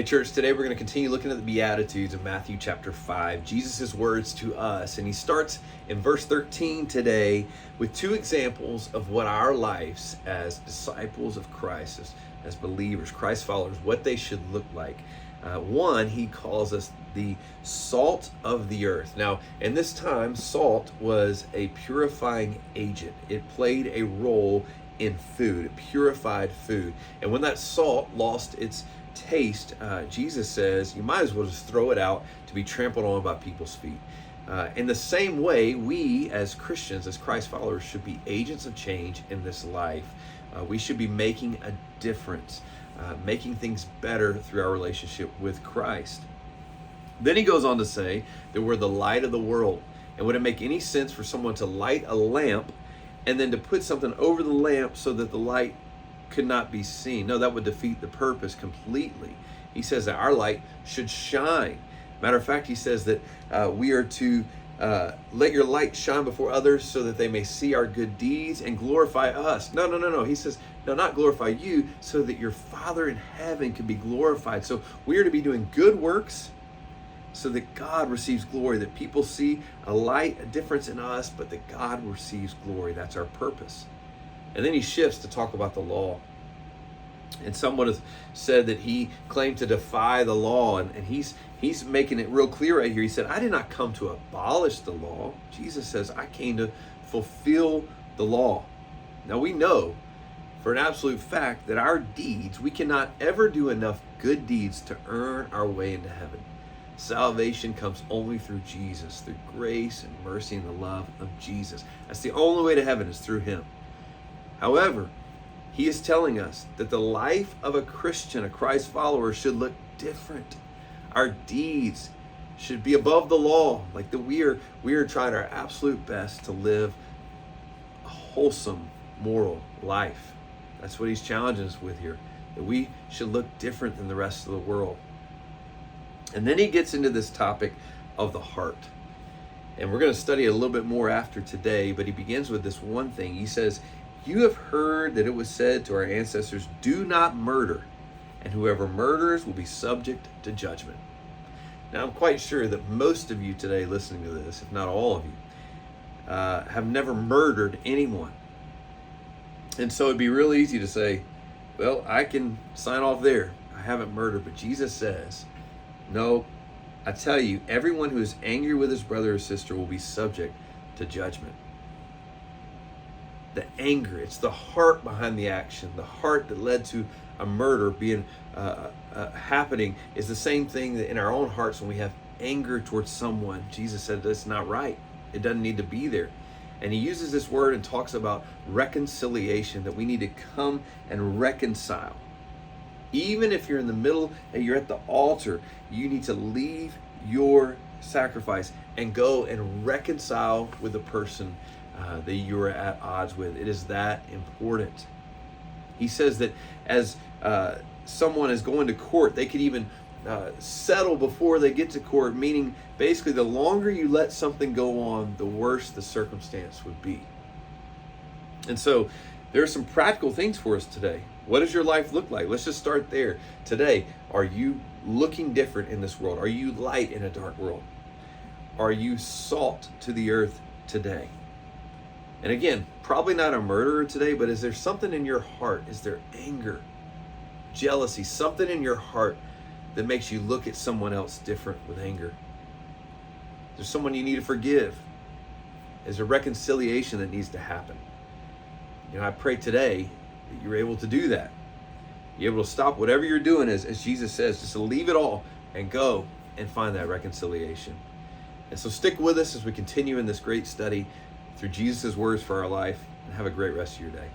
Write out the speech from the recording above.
Hey church, today we're going to continue looking at the Beatitudes of Matthew chapter 5, Jesus' words to us. And he starts in verse 13 today with two examples of what our lives as disciples of Christ, as believers, Christ followers, what they should look like. One, he calls us the salt of the earth. Now, in this time, salt was a purifying agent. It played a role in food. It purified food. And when that salt lost its taste, Jesus says you might as well just throw it out to be trampled on by people's feet. In the same way, we as Christians, as Christ followers, should be agents of change in this life. We should be making a difference, making things better through our relationship with Christ. Then he goes on to say that we're the light of the world. And would it make any sense for someone to light a lamp and then to put something over the lamp so that the light could not be seen? No, that would defeat the purpose completely. He says that our light should shine. Matter of fact, he says that we are to let your light shine before others so that they may see our good deeds and glorify us. No. He says, no, not glorify you, so that your Father in heaven can be glorified. So we are to be doing good works so that God receives glory, that people see a light, a difference in us, but that God receives glory. That's our purpose. And then he shifts to talk about the law. And someone has said that he claimed to defy the law, and he's making it real clear right here. He said, I did not come to abolish the law. Jesus says, I came to fulfill the law. Now we know for an absolute fact that our deeds, we cannot ever do enough good deeds to earn our way into heaven. Salvation comes only through Jesus, through grace and mercy and the love of Jesus. That's the only way to heaven, is through him. However, he is telling us that the life of a Christian, a Christ follower, should look different. Our deeds should be above the law, like that we are trying our absolute best to live a wholesome, moral life. That's what he's challenging us with here, that we should look different than the rest of the world. And then he gets into this topic of the heart. And we're going to study a little bit more after today, but he begins with this one thing. He says, you have heard that it was said to our ancestors, do not murder, and whoever murders will be subject to judgment. Now, I'm quite sure that most of you today listening to this, if not all of you, have never murdered anyone. And so it'd be real easy to say, well, I can sign off there. I haven't murdered. But Jesus says, no, I tell you, everyone who is angry with his brother or sister will be subject to judgment. The anger, it's the heart behind the action. The heart that led to a murder being happening is the same thing that in our own hearts when we have anger towards someone. Jesus said that's not right. It doesn't need to be there. And he uses this word and talks about reconciliation, that we need to come and reconcile. Even if you're in the middle and you're at the altar, you need to leave your sacrifice and go and reconcile with the person that you're at odds with. It is that important. He says that as someone is going to court, they could even settle before they get to court, meaning basically the longer you let something go on, the worse the circumstance would be. And so there are some practical things for us today. What does your life look like? Let's just start there. Today, are you looking different in this world? Are you light in a dark world? Are you salt to the earth today? And again, probably not a murderer today, but is there something in your heart? Is there anger, jealousy, something in your heart that makes you look at someone else different with anger? Is there someone you need to forgive? Is there reconciliation that needs to happen? I pray today that you're able to do that. You're able to stop whatever you're doing, as Jesus says, just to leave it all and go and find that reconciliation. And so stick with us as we continue in this great study through Jesus' words for our life, and have a great rest of your day.